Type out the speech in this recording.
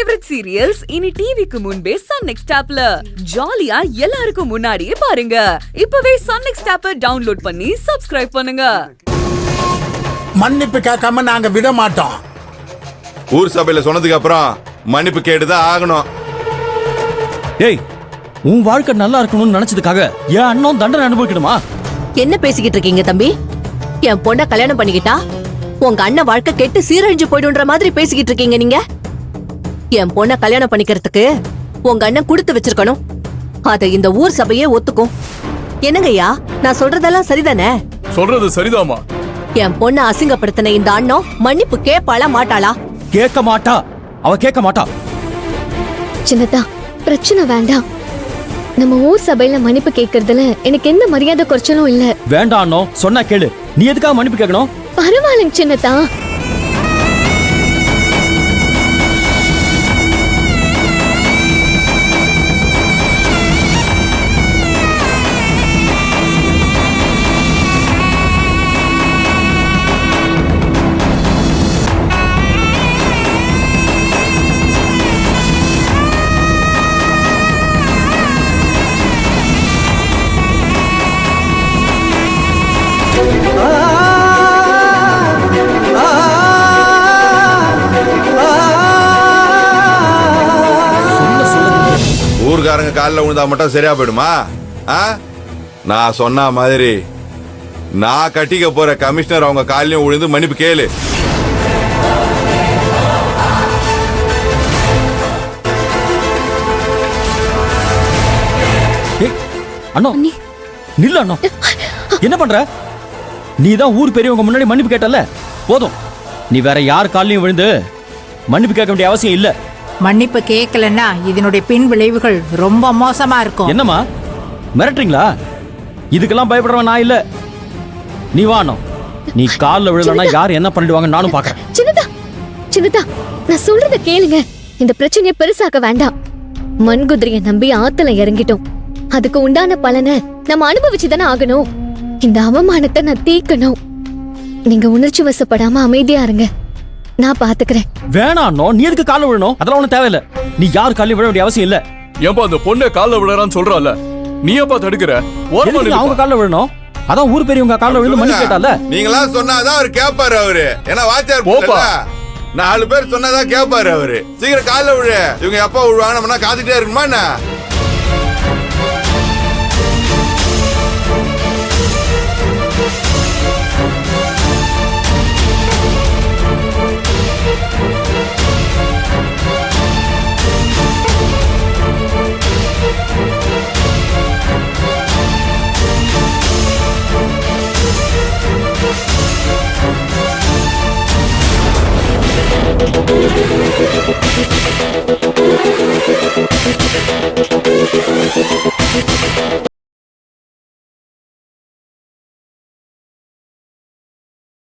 Favourite serials இனி டிவிக்கு முன்பே சன் நெக்ஸ்ட் ஆப்ல ஜாலியா எல்லாருக்கும் முன்னாடியே பாருங்க. இப்பவே சன் நெக்ஸ்ட் ஆப்பை டவுன்லோட் பண்ணி சப்ஸ்கிரைப் பண்ணுங்க. மன்னிப்பு கேட்காம நாங்க விட மாட்டோம். ஊர் சபையில சொன்னதுக்கு அப்புறம் மன்னிப்பு கேட்டுதான் ஆகணும். ஏய், உன் வாழ்க்கை நல்லா இருக்கணும்னு நினைச்சதுக்காக என் அண்ணன் தண்டனை அனுபவிக்கணுமா? என்ன பேசிக்கிட்டு இருக்கீங்க தம்பி? என் பொண்ண கல்யாணம் பண்ணிக்கிட்டா உங்க அண்ணன் வாழ்க்கை கெட்டு சீரழிஞ்சு போயிடுன்ற மாதிரி பேசிக்கிட்டு இருக்கீங்க நீங்க. என் பொண்ண கல்யாணம் பண்ணிக்கிறதுக்கு உங்க அண்ணன் கொடுத்து வச்சிருக்கணும். அத இந்த ஊர் சபையே ஒத்துக்கும். என்னங்கய்யா, நான் சொல்றதெல்லாம் சரிதானே? சொல்றது சரிதாமா. என் பொண்ண அசிங்கப்படுத்தின இந்த அண்ணன் மன்னிப்பு கேட்பாளா மாட்டாளா? கேட்க மாட்டா, அவ கேட்க மாட்டா. சின்னதா, பிரச்சனை வேண்டாம். நம்ம ஊர் சபையில மன்னிப்பு கேட்கறதுல எனக்கு எந்த மரியாதை குறைச்சலும் இல்ல. வேண்டாம் அண்ணோ, சொன்னா கேளு. நீ எதுக்காக மன்னிப்பு கேட்கணும்? பரவாயில்லைங்க சின்னதா. ஊர்காரங்க காலில் விழுந்தா மட்டும் சரியா போயிடுமா? நான் சொன்ன மாதிரி நான் கட்டிக்க போற கமிஷனர் அவங்க காலையும் விழுந்து மன்னிப்பு கேளு. அண்ணோ, நில்ல அண்ணோ. என்ன பண்ற? நீ தான் ஊர் பெரியவங்க முன்னாடி மன்னிப்பு கேட்டல, போதும். நீ வேற யார் காலையும் விழுந்து மன்னிப்பு கேட்க வேண்டிய அவசியம் இல்ல. மன்னிப்பு கேட்கலன்னா இதனுடைய பின் விளைவுகள் ரொம்ப மோசமா இருக்கும். என்னம்மா மிரட்டுறீங்களா? இதுக்கெல்லாம் பயப்படுறவன் நான் இல்ல. நீ வானோ, நீ கால்ல விழலன்னா யார் என்ன பண்ணிடுவாங்க நானும் பாக்குறேன். சின்னதா, சின்னதா, நான் சொல்றத கேளுங்க. இந்த பிரச்சனையை பெருசாக்க வேண்டாம். மண்குதிரையை நம்பி ஆத்துல இறங்கிட்டோம். அதுக்கு உண்டான பலனை நம்ம அனுபவிச்சுதானே ஆகணும். இந்த அவமானத்தை நான் தீர்க்கணும். நீங்க உணர்ச்சி வசப்படாம அமைதியா இருங்க, நான் பாத்துக்கிறேன். வேணாம், நீ எதுக்கு கால விழணும்? அதெல்லாம் ஒண்ணும் தேவையில்ல. நீ யார் காலையும் விழ வேண்டிய அவசியம் இல்ல. ஏன்பா அந்த பொண்ணை கால விழறான்னு சொல்றால, நீ ஏப்பா தடுக்கிற? அவங்க கால விழணும். அதான் ஊர் பெரியவங்க கால விழுந்து மன்னிப்பு கேட்டால. நீங்களா சொன்னாதான் அவர் கேட்பாரு. அவரு ஏன்னா வாத்தியார் போப்பா, 4 பேர் சொன்னாதான் கேட்பாரு அவரு. சீக்கிரம் கால விழு. இவங்க எப்ப விழுவாங்க நம்ம காத்துட்டே இருக்குமா என்ன?